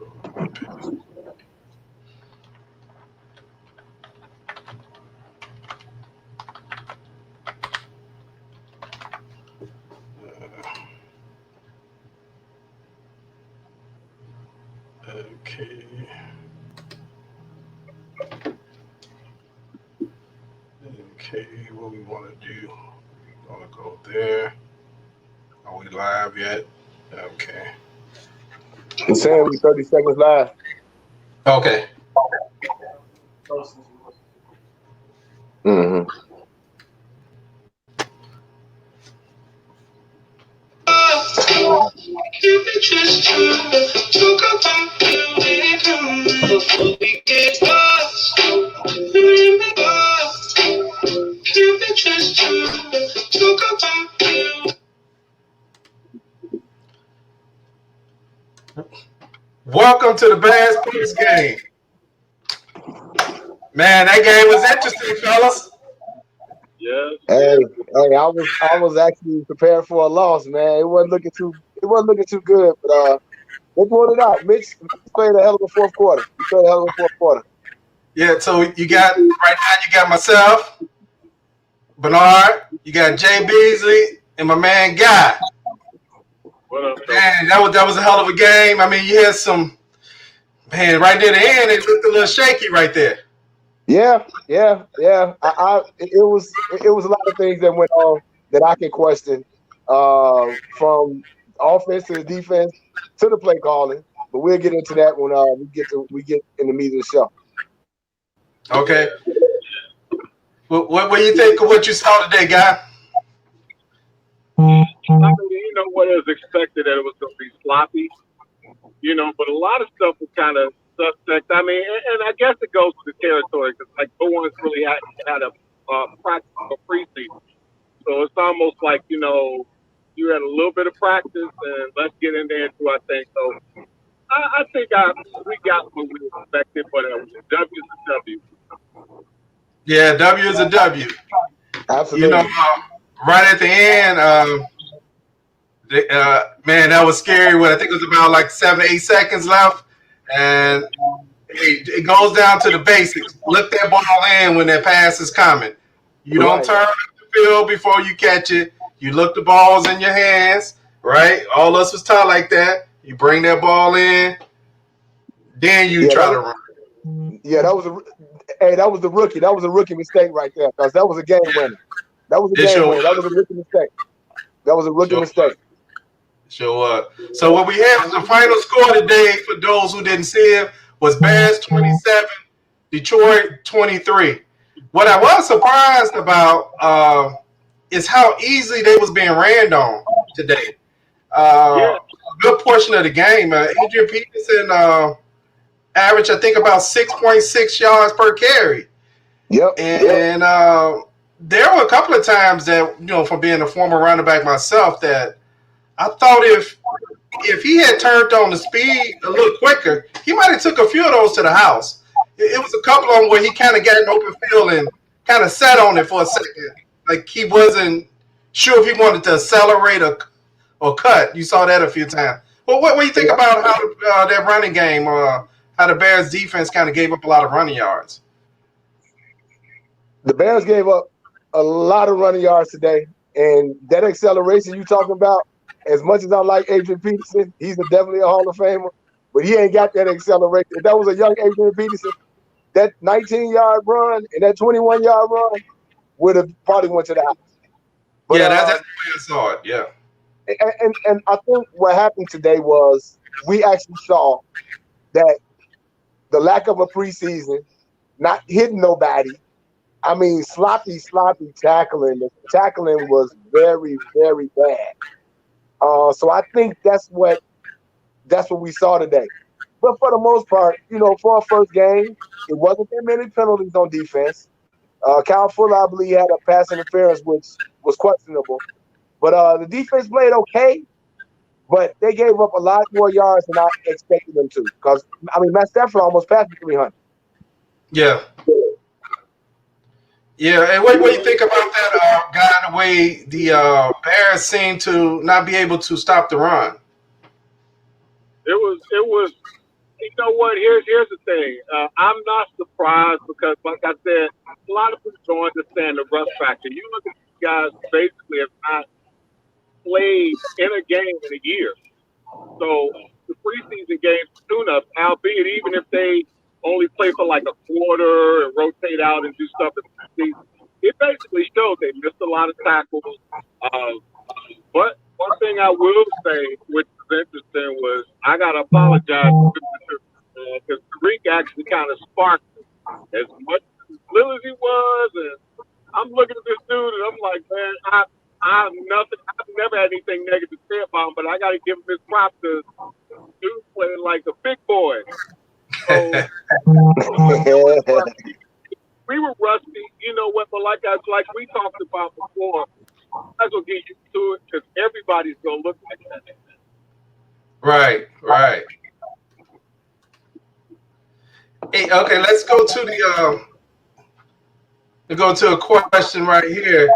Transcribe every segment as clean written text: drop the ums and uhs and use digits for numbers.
Okay. Okay, what we want to do? We want to go there. Are we live yet? Okay. It's saying we 30 seconds live. Okay. Mm-hmm. Welcome to the Bears Picks game. Man, that game was interesting, fellas. Yes. Hey, I was actually prepared for a loss, man. It wasn't looking too good, but they pulled it out. Mitch played a hell of a fourth quarter. He played a hell of a fourth quarter. Yeah, so you got right now you got myself, Bernard, you got Jay Beasley, and my man Guy. What up, Man, that was a hell of a game. I mean, you had some right near the end, it looked a little shaky right there. Yeah. It was a lot of things that went on that I can question, from offense to the defense to the play calling. But we'll get into that when we get in the meat of the show. Okay. What do you think of what you saw today, Guy? I mean, what is expected that it was going to be sloppy, but a lot of stuff was kind of suspect. I mean, and I guess it goes to the territory because, like, no one's really had a practice or preseason. So it's almost like, you had a little bit of practice and let's get in there and do our thing. So I think we got what we expected, but W is a W. Yeah, W is a W. Absolutely. Right at the end, man, that was scary. What I think it was about like 7 to 8 seconds left, and it goes down to the basics. Look that ball in when that pass is coming. You don't turn the field before you catch it. You look the balls in your hands, right? All us was taught like that. You bring that ball in, then you try to run. Yeah, that was the rookie. That was a rookie mistake right there because that was a game winner. That was a game winner. That was a rookie mistake. That was a rookie mistake. Sure. So what we have is the final score today for those who didn't see it was Bears 27, Detroit 23. What I was surprised about is how easily they was being ran on today. A good portion of the game, Adrian Peterson averaged, I think, about 6.6 yards per carry. Yep. And there were a couple of times that, from being a former running back myself, that I thought if he had turned on the speed a little quicker, he might have took a few of those to the house. It was a couple of them where he kind of got an open field and kind of sat on it for a second. Like he wasn't sure if he wanted to accelerate or cut. You saw that a few times. Well, what do you think about how that running game, how the Bears defense kind of gave up a lot of running yards? The Bears gave up a lot of running yards today, and that acceleration you talking about, as much as I like Adrian Peterson, he's definitely a Hall of Famer, but he ain't got that acceleration. If that was a young Adrian Peterson, that 19-yard run and that 21-yard run would have probably went to the house. But, that's the way I saw it, yeah. And I think what happened today was we actually saw that the lack of a preseason, not hitting nobody, I mean, sloppy tackling. The tackling was very, very bad. So I think that's what we saw today. But for the most part, for our first game, it wasn't that many penalties on defense. Kyle Fuller, I believe, had a pass interference, which was questionable. But the defense played okay, but they gave up a lot more yards than I expected them to. Because, I mean, Matt Stafford almost passed for 300. Yeah. Yeah, and what do you think about that guy, the way the Bears seem to not be able to stop the run? It was You know what? Here's the thing. I'm not surprised because, like I said, a lot of people don't understand the rust factor. You look at these guys basically have not played in a game in a year. So the preseason games tune-ups, albeit even if they only play for like a quarter and rotate out and do stuff in the season, it basically shows they missed a lot of tackles. Uh, but one thing I will say, which was interesting, was I got to apologize because Tariq actually kind of sparked it. As much as little as he was, and I'm looking at this dude and I'm like, man, I'm nothing. I've never had anything negative to say about him, but I got to give him his props because dude playing like a big boy. So we were rusty, you know what? But like we talked about before, I will get used to it because everybody's gonna look like that. Right, right. Hey, okay, let's go to a question right here.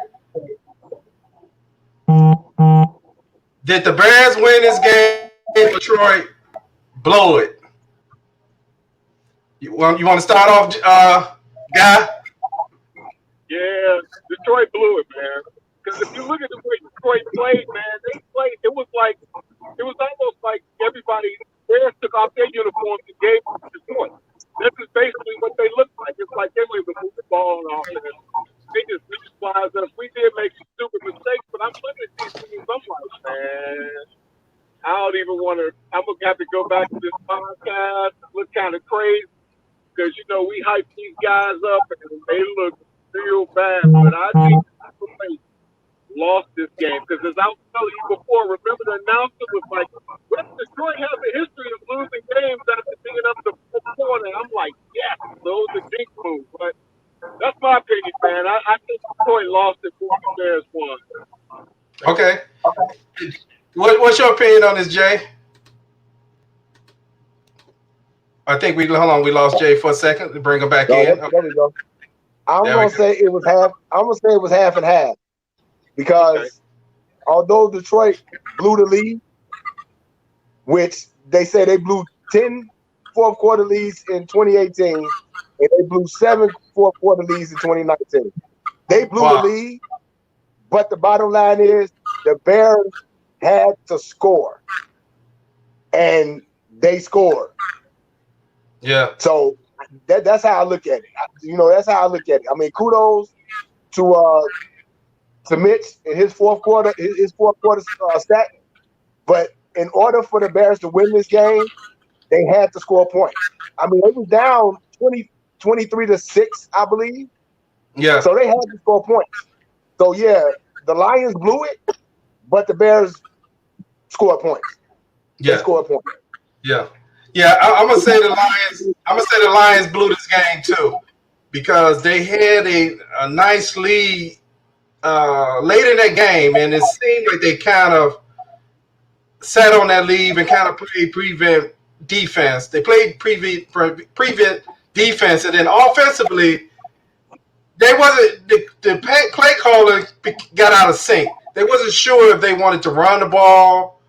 Did the Bears win this game? Detroit blow it. You want to start off, guy? Yeah, Detroit blew it, man. Because if you look at the way Detroit played, man, they played. It was almost like everybody Bears took off their uniforms and gave them to Detroit. This is basically what they look like. It's like they were able to move the ball on offense. They just neutralized us. We did make some stupid mistakes, but I'm looking at these teams. I'm like, man, I don't even want to. I'm gonna have to go back to this podcast. Look kind of crazy because we hype these guys up and they look real bad. But I think they lost this game because, as I was telling you before, remember the announcer was like, "Well, Detroit has a history of losing games after being up the fourth quarter." And I'm like, "Yes, those are jinx moves." But that's my opinion, man. I think Detroit lost it before the Bears won. Okay. What's your opinion on this, Jay? I think we hold on. We lost Jay for a second. Bring him back in. Okay. There we go. I'm There we gonna go. say it was half. I'm gonna say it was half and half because Okay. although Detroit blew the lead, which they say they blew 10 fourth quarter leads in 2018, and they blew 7 fourth quarter leads in 2019. They blew the Wow. lead, but the bottom line is the Bears had to score, and they scored. Yeah. So that's how I look at it. That's how I look at it. I mean, kudos to Mitch in his fourth quarter, his fourth quarter stat. But in order for the Bears to win this game, they had to score points. I mean, they was down 23-6, I believe. Yeah. So they had to score points. So yeah, the Lions blew it, but the Bears scored points. They Yeah. scored points. Yeah. Yeah. I'm gonna say the Lions. I'm gonna say the Lions blew this game too, because they had a nice lead late in that game, and it seemed like they kind of sat on that lead and kind of played prevent defense. They played prevent defense, and then offensively, they wasn't the play caller got out of sync. They wasn't sure if they wanted to run the ball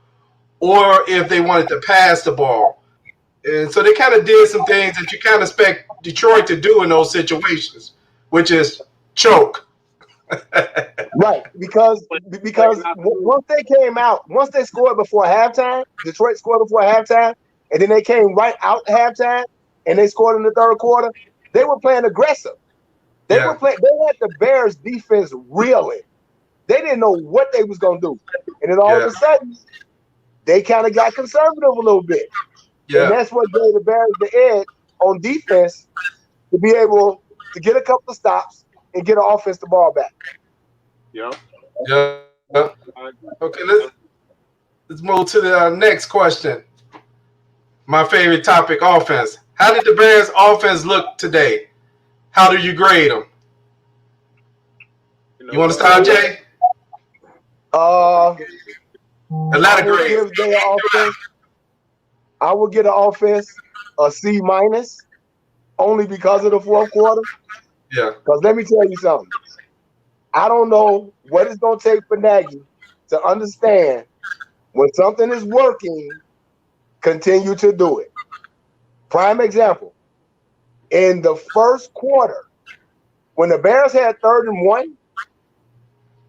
or if they wanted to pass the ball. And so they kind of did some things that you kind of expect Detroit to do in those situations, which is choke. Right, because once they scored before halftime, Detroit scored before halftime, and then they came right out halftime and they scored in the third quarter. They were playing aggressive. They Yeah. had the Bears defense reeling. They didn't know what they was gonna do, and then all of Yeah. a sudden they kind of got conservative a little bit, and Yeah. that's what gave the Bears the edge on defense to be able to get a couple of stops and get an offensive ball back. Yeah. Yeah. Okay. Let's move to the next question. My favorite topic: offense. How did the Bears' offense look today? How do you grade them? You You know want to what? start, Jay? Uh, A lot I of will grades. give their offense. I will get an offense a C minus only because of the fourth quarter. Yeah. Because let me tell you something. I don't know what it's going to take for Nagy to understand when something is working, continue to do it. Prime example. In the first quarter, when the Bears had 3rd and 1,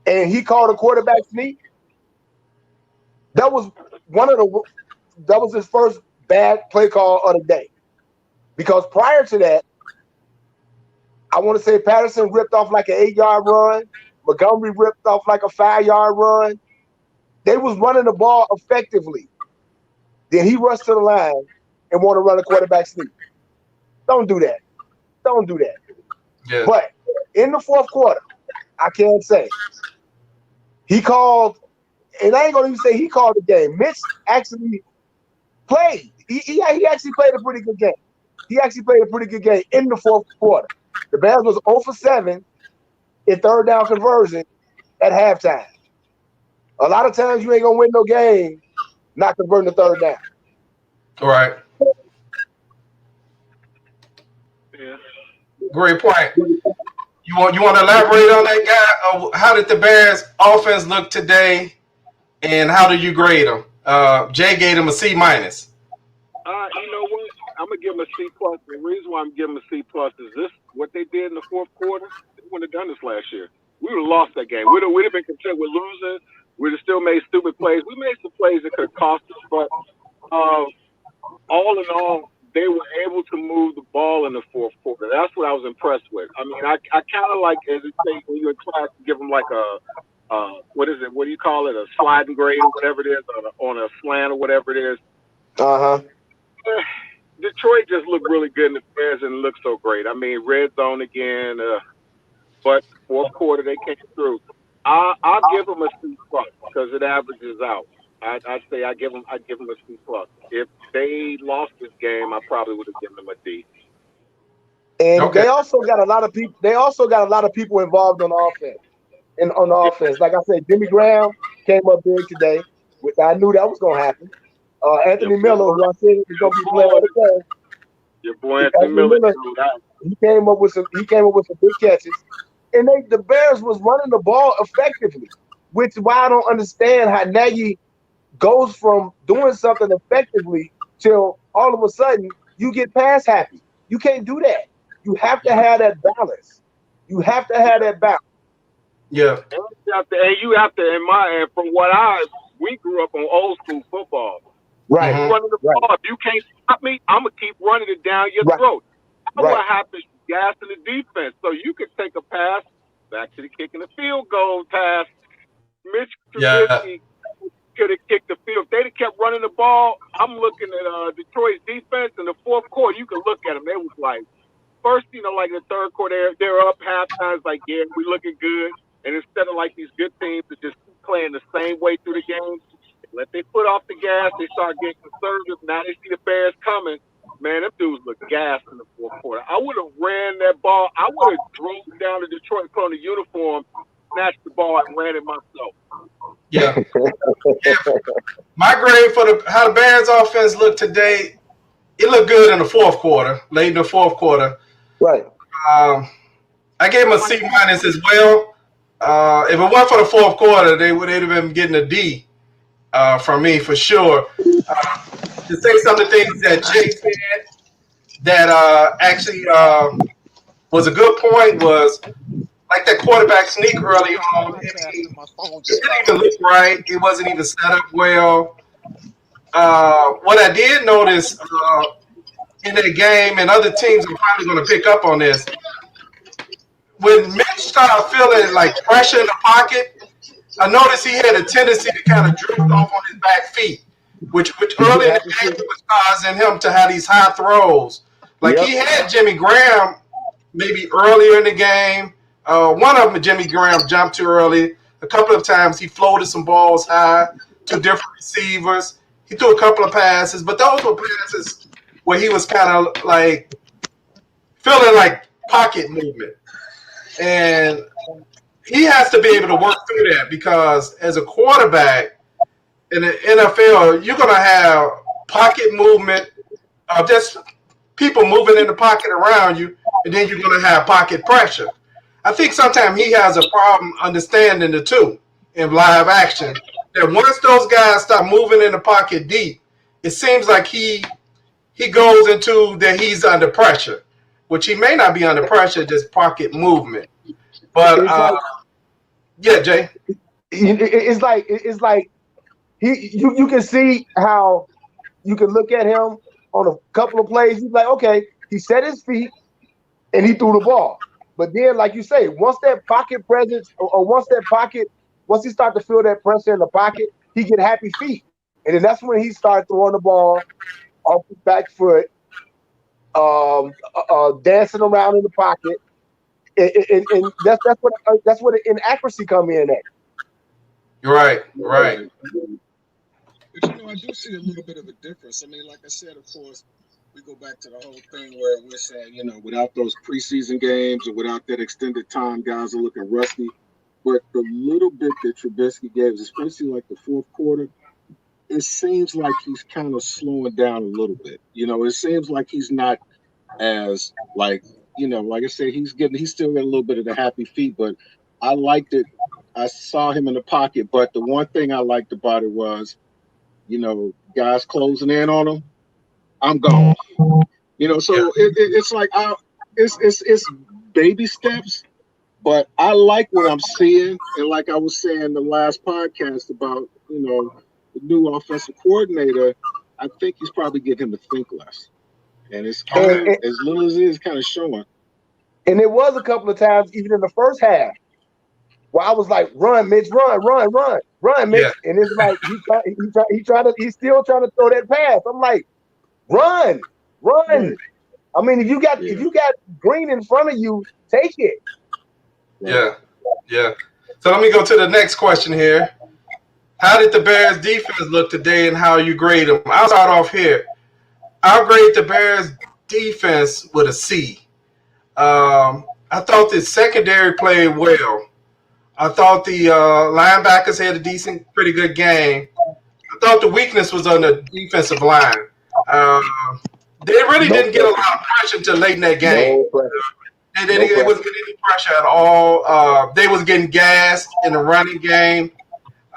and he called a quarterback sneak, that was that was his first bad play call of the day. Because prior to that, I want to say Patterson ripped off like an 8-yard run. Montgomery ripped off like a 5-yard run. They was running the ball effectively. Then he rushed to the line and want to run a quarterback sneak. Don't do that. Don't do that. Yeah. But in the fourth quarter, I can't say. He called, and I ain't going to even say he called the game. Mitch actually played. He actually played a pretty good game. He actually played a pretty good game in the fourth quarter. The Bears was 0 for 7 in 3rd down conversion at halftime. A lot of times you ain't going to win no game not converting the 3rd down. All right. Yeah. Great point. You want to elaborate on that guy? How did the Bears offense look today, and how do you grade them? Jay gave him a C minus. You know what? I'm gonna give them a C plus. The reason why I'm giving them a C plus is this: what they did in the fourth quarter. They wouldn't have done this last year. We would have lost that game. We'd have been content with losing. We'd have still made stupid plays. We made some plays that could have cost us, but all in all, they were able to move the ball in the fourth quarter. That's what I was impressed with. I mean, I kind of like, as they say when you're in class, give them like what is it? What do you call it? A sliding grade or whatever it is, on a slant or whatever it is. Detroit just looked really good in the Bears and looked so great. I mean, red zone again, but fourth quarter they came through. I'll give them a C plus because it averages out. I'd say I give them a C plus. If they lost this game, I probably would have given them a D. And Okay. they also got a lot of people. They also got a lot of people involved on offense. And on the offense, like I said, Jimmy Graham came up big today. Which I knew that was going to happen. Anthony Miller, who I said was going to be playing on the game. Your boy Anthony Miller, he came up with some big catches, and the Bears was running the ball effectively, which is why I don't understand how Nagy goes from doing something effectively till all of a sudden you get pass happy. You can't do that. You have to have that balance. You have to have that balance. Yeah. And you have to, and from what we grew up on old school football. Right. Mm-hmm. Running the ball. If you can't stop me, I'm gonna keep running it down your throat. That's what happens. Gassing the defense, so you could take a pass back to the kicking the field goal pass. Mitch Trubisky could have kicked the field. If they'd have kept running the ball, I'm looking at Detroit's defense in the fourth quarter. You can look at them. They was like, first, like in the third quarter, they're up halftime. It's like, yeah, we looking good. And instead of like these good teams that just keep playing the same way through the game, let their foot off the gas. They start getting conservative. Now they see the Bears coming. Man, them dudes look gassed in the fourth quarter. I would have ran that ball. I would have drove down to Detroit, put on the uniform, snatched the ball, and ran it myself. Yeah. My grade for how the Bears offense looked today, it looked good in the fourth quarter, late in the fourth quarter. Right. I gave them a C minus as well. If it weren't for the fourth quarter, they'd have been getting a D from me for sure. To say some of the things that Jake said that actually was a good point was like that quarterback sneak early on. It didn't even look right. It wasn't even set up well. What I did notice in that game, and other teams are probably going to pick up on this, when Mitch started feeling like pressure in the pocket, I noticed he had a tendency to kind of drift off on his back feet, which early in the game was causing him to have these high throws. Like he had Jimmy Graham maybe earlier in the game. One of them, Jimmy Graham jumped too early. A couple of times he floated some balls high to different receivers. He threw a couple of passes, but those were passes where he was kind of like feeling like pocket movement. And he has to be able to work through that because as a quarterback in the NFL, you're going to have pocket movement of just people moving in the pocket around you, and then you're going to have pocket pressure. I think sometimes he has a problem understanding the two in live action. That once those guys start moving in the pocket deep, it seems like he he goes into that he's under pressure, which he may not be under pressure, just pocket movement. But It's like yeah, Jay. it's like you can see how you can look at him on a couple of plays. He's like, okay, he set his feet and he threw the ball. But then, like you say, once that pocket presence, or once he start to feel that pressure in the pocket, he get happy feet, and then that's when he started throwing the ball off his back foot, dancing around in the pocket, and that's where the inaccuracy come in at. You're right. Right. Right. But I do see a little bit of a difference. I mean, like I said, of course, we go back to the whole thing where we're saying, without those preseason games or without that extended time, guys are looking rusty. But the little bit that Trubisky gave, especially like the fourth quarter, it seems like he's kind of slowing down a little bit. It seems like he's not as like I said, he's still got a little bit of the happy feet, but I liked it. I saw him in the pocket, but the one thing I liked about it was, guys closing in on him, I'm gone. So it's like it's baby steps, but I like what I'm seeing, and like I was saying the last podcast about the new offensive coordinator, I think he's probably getting him to think less, and it's kind And, of and as little as it is kind of showing. and it was a couple of times, even in the first half, where I was like, "Run, Mitch, run, Mitch," Yeah. and it's like he's still trying to throw that pass. I'm like, "Run, run!" Right. I mean, if Yeah. you got Green in front of you, take it. Right. Yeah. Yeah. So let me go to the next question here. How did the Bears defense look today, and how you grade them? I'll start off here. I'll grade the Bears defense with a C. I thought the secondary played well. I thought the linebackers had a decent, pretty good game. I thought the weakness was on the defensive line. Uh, they really No didn't get a lot pressure, of pressure until late in that game. no pressure, no They wasn't pressure. getting any pressure at all. They was getting gassed in the running game.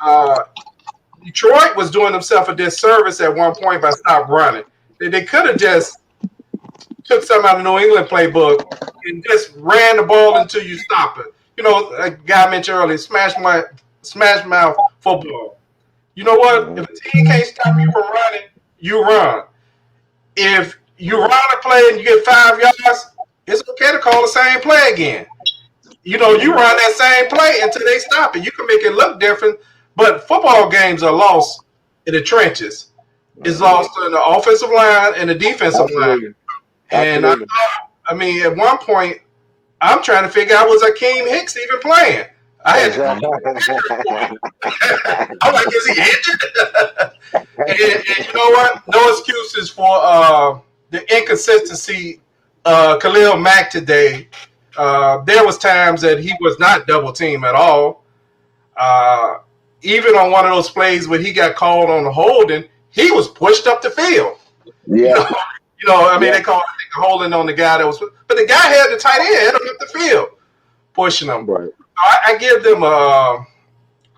Uh, Detroit was doing themselves a disservice at one point by stop running. They could have just took some out of the New England playbook and just ran the ball until you stop it. A guy mentioned earlier, smash mouth football. You know what? If a team can't stop you from running, you run. If you run a play and you get 5 yards, it's okay to call the same play again. You run that same play until they stop it. You can make it look different, but football games are lost in the trenches. It's lost in the offensive line and the defensive line. Absolutely, And absolutely. I mean, at one point, I'm trying to figure out, was Akeem Hicks even playing? I had to go Exactly. look at the injury report. I'm like, is he injured? and you know what? No excuses for the inconsistency. Khalil Mack today. There was times that he was not double team at all. Uh, Even on one of those plays where he got called on the holding, he was pushed up the field. You Yeah, know, I mean, yeah, they called it holding on the guy that was, but the guy had the tight end, had him up the field, pushing him. right. I give them a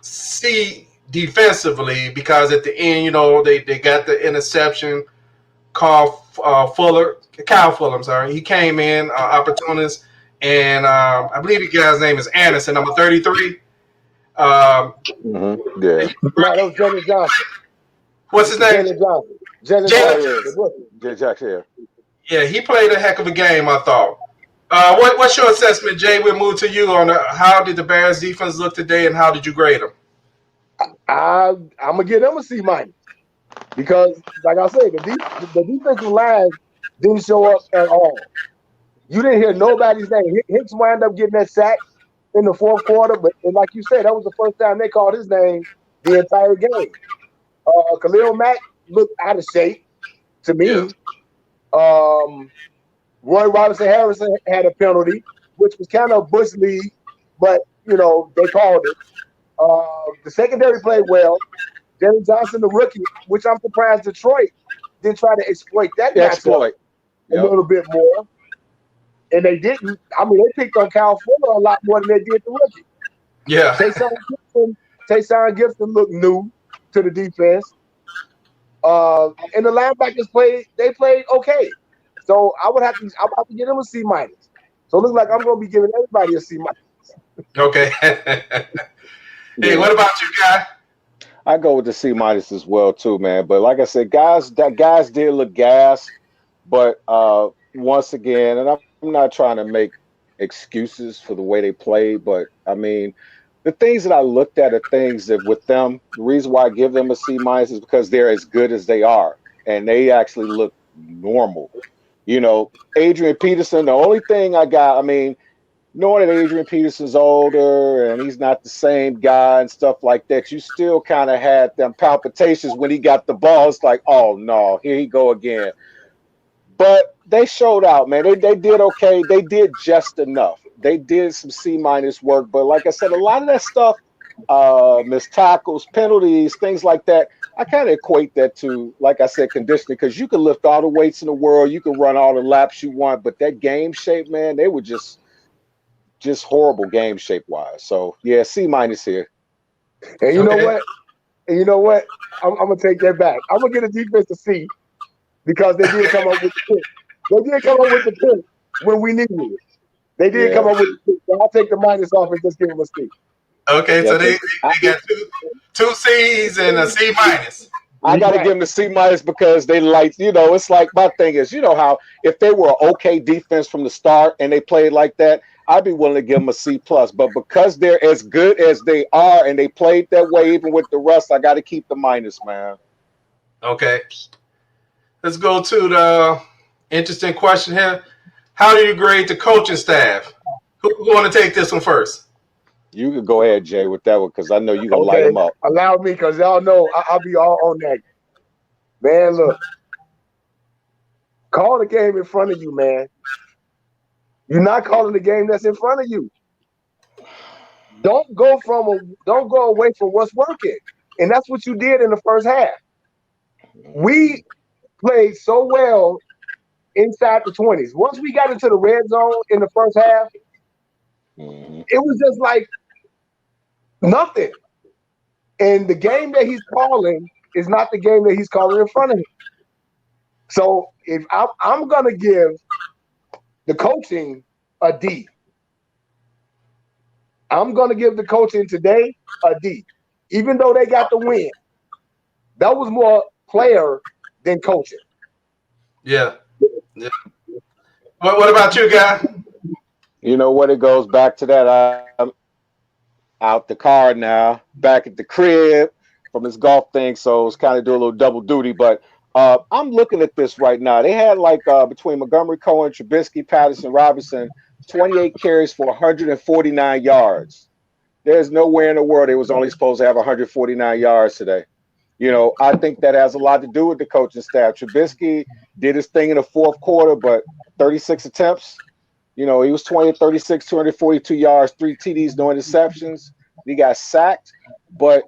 C defensively because at the end, they got the interception. Kyle Fuller, I'm sorry. He came in, opportunist, and I believe the guy's name is Anderson, number 33. Yeah. No, that was Jalen Johnson. What's his name? Jalen Johnson. Jalen Jalen. Johnson. The rookie. Jay Jackson, yeah. Yeah, he played a heck of a game, I thought. What's your assessment, Jay? We'll move to you on how did the Bears defense look today, and how did you grade them? I'm gonna give them a C minus because, like I said, the defensive line didn't show up at all. You didn't hear nobody's name. Hicks wound up getting that sack in the fourth quarter, but and like you said, that was the first time they called his name the entire game. Khalil Mack looked out of shape to Yeah. me. Roy Robinson Harrison had a penalty, which was kind of Bush league, but they called it. The secondary played well. Jalen Johnson, the rookie, which I'm surprised Detroit didn't try to exploit that matchup Exploit. a little bit more. And they didn't. I mean, they picked on Kyle Fuller a lot more than they did the rookie. Yeah. Tayshaun Gibson looked new to the defense. And the linebackers played okay. So I'm about to give them a C minus. So it looks like I'm gonna be giving everybody a C minus. Okay. Hey, Yeah, what about you, guy? I go with the C minus as well too, man. But like I said, guys did look gas, but once again, and I'm not trying to make excuses for the way they played, but I mean, the things that I looked at are things that with them, the reason why I give them a C minus is because they're as good as they are, and they actually look normal. Adrian Peterson. The only thing I got, I mean, knowing that Adrian Peterson's older and he's not the same guy and stuff like that, you still kind of had them palpitations when he got the ball. It's like, oh no, here he go again. But they showed out, man. They did okay. They did just enough. They did some C minus work, but like I said, a lot of that stuff, missed tackles, penalties, things like that. I kind of equate that to, like I said, conditioning because you can lift all the weights in the world, you can run all the laps you want, but that game shape, man, they were just horrible game shape wise. So yeah, C minus here. And you know Okay. what? And you know what? I'm gonna take that back. I'm gonna get a defense to C because they did come up with the pick. They did come up with the pick when we needed it. They did come Yeah, up with the pick. So I'll take the minus off and just give them a C. Okay, yeah, so they, because I, they got two C's and a C minus. I got to give Right. them the C minus because they like, it's like my thing is, how if they were an okay defense from the start and they played like that, I'd be willing to give them a C plus. But because they're as good as they are and they played that way, even with the rust, I got to keep the minus, man. Okay. Let's go to the interesting question here. How do you grade the coaching staff? Who want to take this one first? You could go ahead, Jay, with that one because I know you're gonna light Okay. them up. Allow me, because y'all know I'll be all on that. Man, look, call the game in front of you, man. You're not calling the game that's in front of you. Don't go away from what's working. And that's what you did in the first half. We played so well inside the 20s. Once we got into the red zone in the first half, Hmm. it was just like nothing. And the game that he's calling is not the game that he's calling in front of him. So if I'm gonna give the coaching a D, I'm gonna give the coaching today a D. Even though they got the win, that was more player than coaching. Yeah. Yeah. What about you, guy? You know what? It goes back to that. I'm out the car now, back at the crib from this golf thing, so it's kind of do a little double duty. But I'm looking at this right now. They had like between Montgomery Cohen, Trubisky, Patterson, Robinson, 28 carries for 149 yards. There's nowhere in the world they was only supposed to have 149 yards today. I think that has a lot to do with the coaching staff. Trubisky did his thing in the fourth quarter, but 36 attempts. He was 20 36, 242 yards, three TDs, no interceptions. He got sacked. But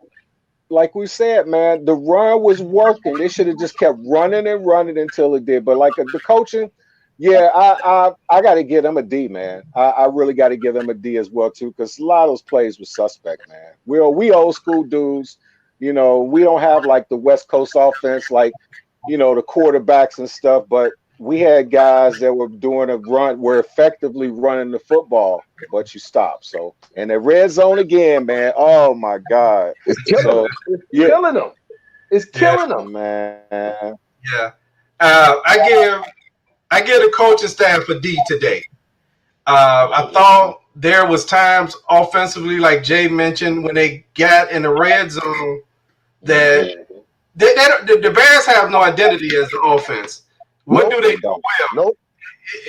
like we said, man, the run was working. They should have just kept running and running until it did. But like the coaching, yeah, I got to give them a D, man. I really got to give them a D as well too, because a lot of those plays were suspect, man. We old school dudes. We don't have like the West Coast offense, like the quarterbacks and stuff, but we had guys that were doing a run, were effectively running the football, but you stop. So, and the red zone again, man. Oh my God. It's killing them. So, It's yeah, killing them. It's Yeah. killing them. man. Yeah. I give the coaching staff a D today. I thought there was times offensively, like Jay mentioned, when they got in the red zone Hmm. that the Bears have no identity as an offense. What Nope. do they They do don't. well? Nope.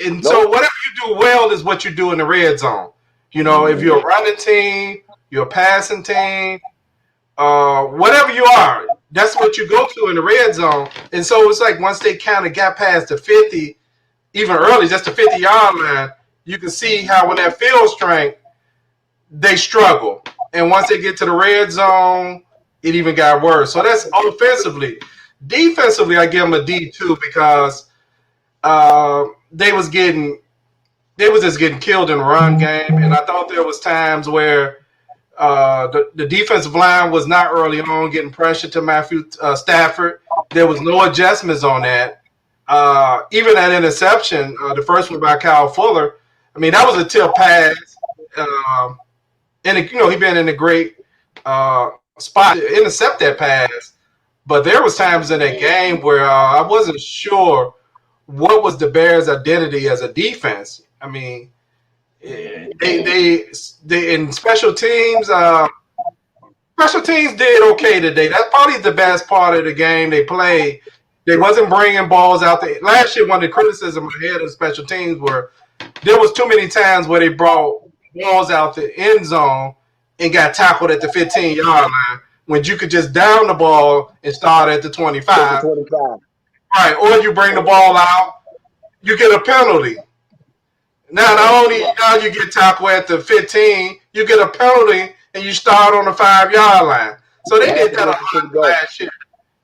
And so Nope. whatever you do well is what you do in the red zone. If Hmm. you're a running team, you're a passing team, whatever you are, that's what you go to in the red zone. And so it's like once they kind of got past the 50, even early, just the 50-yard line, you can see how when that field strength, they struggle. And once they get to the red zone, it even got worse. So that's offensively. Defensively, I give them a D too because they was getting they was just getting killed in the run game, and I thought there was times where The defensive line was not early on getting pressure to Matthew Stafford. There was no adjustments on that. Even that interception, the first one by Kyle Fuller, I mean, that was a tip pass. And, he been in a great spot to intercept that pass. But there was times in that game where I wasn't sure what was the Bears' identity as a defense. I mean, they in special teams. Special teams did okay today. That's probably the best part of the game they played. They wasn't bringing balls out there. Last year, one of the criticism I had of special teams were there was too many times where they brought balls out the end zone and got tackled at the 15-yard line when you could just down the ball and start at the 25. 25. Right, or you bring the ball out, you get a penalty. Now, not only now you get tackled at the 15, you get a penalty and you start on the 5-yard line. So they did that a lot last year.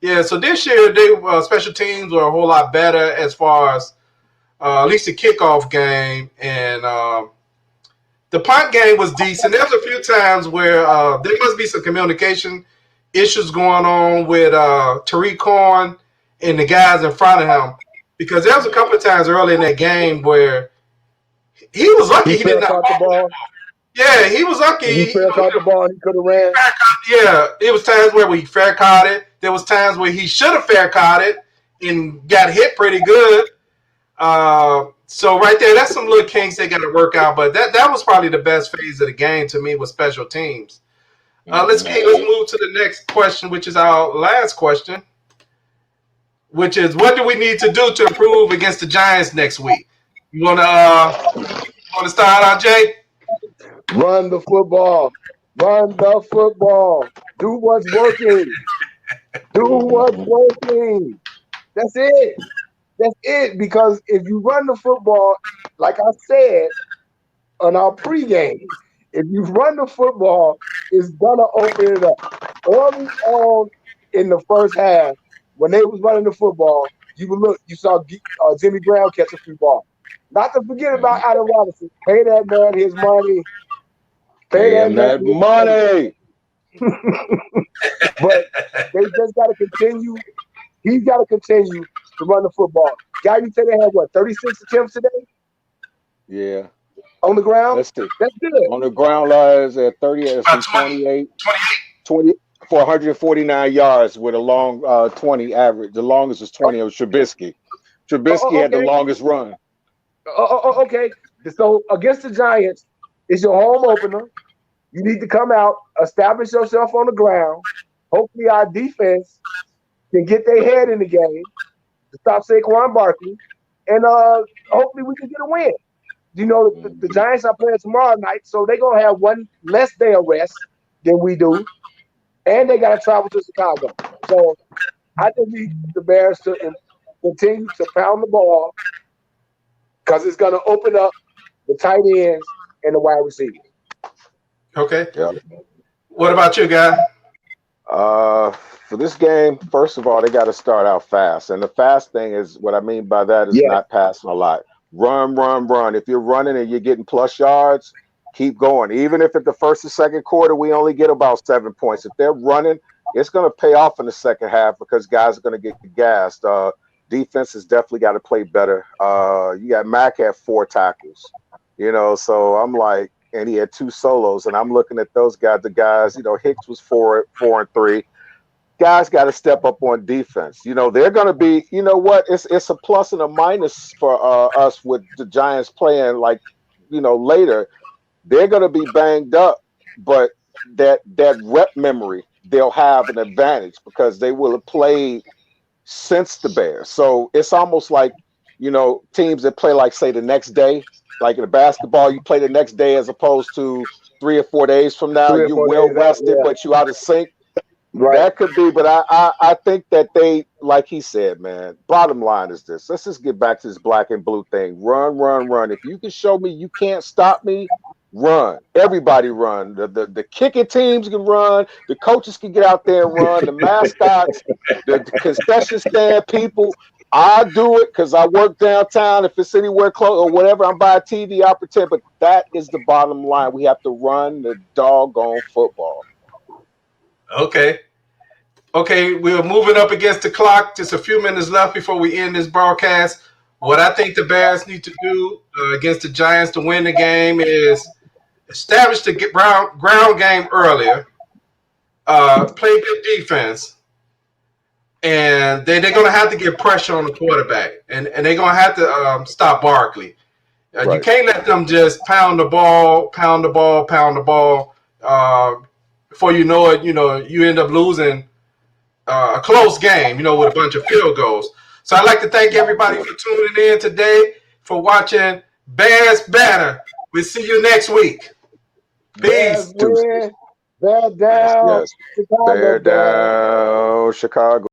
Yeah, so this year they special teams were a whole lot better as far as at least the kickoff game, and the punt game was decent. There was a few times where there must be some communication issues going on with Tariq Cohen and the guys in front of him, because there was a couple of times early in that game where he was lucky he did not caught the ball. Yeah, he was lucky. He fair caught the ball and he could have ran. Yeah, it was times where he fair caught it. There was times where he should have fair caught it and got hit pretty good. So right there, that's some little kinks they got to work out. But that was probably the best phase of the game to me, was special teams. Let's move to the next question, which is our last question, which is, what do we need to do to improve against the Giants next week? You wanna start out, Jay? Run the football. Run the football. Do what's working. Do what's working. That's it. That's it. Because if you run the football, like I said on our pregame, if you run the football, it's gonna open it up. Early on in the first half, when they was running the football, you saw Jimmy Brown catch a few balls. Not to forget about Allen Robinson. Pay that man his money. Pay him that money. But they just got to continue. He's got to continue to run the football. Guy, you said they had what, 36 attempts today? Yeah. On the ground? That's good. On the ground lies at 30, 28, 20 for 149 yards with a long 20 average. The longest was 20. It was Trubisky. Trubisky had the longest run. Okay. So against the Giants, it's your home opener. You need to come out, establish yourself on the ground. Hopefully our defense can get their head in the game to stop Saquon Barkley. And hopefully we can get a win. You know, the Giants are playing tomorrow night, so they're going to have one less day of rest than we do. And they got to travel to Chicago. So I think we need the Bears to continue to pound the ball, because it's going to open up the tight ends and the wide receivers. Okay. Yeah. What about you, guy? For this game, first of all, they got to start out fast. And the fast thing is, what I mean by that is not passing a lot. Run, run, run. If you're running and you're getting plus yards, keep going. Even if at the first and second quarter, we only get about 7 points. If they're running, it's going to pay off in the second half, because guys are going to get gassed. Defense has definitely got to play better. You got Mack had 4 tackles, so I'm like, and he had 2 solos, and I'm looking at those guys. The guys, Hicks was 4 and 3. Guys got to step up on defense. They're going to be, it's a plus and a minus for us with the Giants playing later. They're going to be banged up, but that rep memory, they'll have an advantage because they will have played since the Bears. So it's almost like, teams that play say the next day, like in basketball, you play the next day as opposed to 3 or 4 days from now. You're well rested, but you out of sync. Right. That could be, but I think that they, like he said, man, bottom line is this. Let's just get back to this black and blue thing. Run, run, run. If you can show me you can't stop me, run. Everybody run. The kicking teams can run. The coaches can get out there and run. The mascots, the concession stand people, I do it because I work downtown. If it's anywhere close or whatever, I'm by a TV, I pretend. But that is the bottom line. We have to run the doggone football. Okay. Okay, we're moving up against the clock. Just a few minutes left before we end this broadcast. What I think the Bears need to do against the Giants to win the game is establish the ground game earlier, play good defense, and they're going to have to get pressure on the quarterback, and they're going to have to stop Barkley. You Right. can't let them just pound the ball, pound the ball, pound the ball. Before you know it, you end up losing a close game, with a bunch of field goals. So I'd like to thank everybody for tuning in today, for watching Bears Banter. We'll see you next week. Bears Peace. Tuesday. win. Bear down. Yes. Chicago Bear Bears. down, Chicago.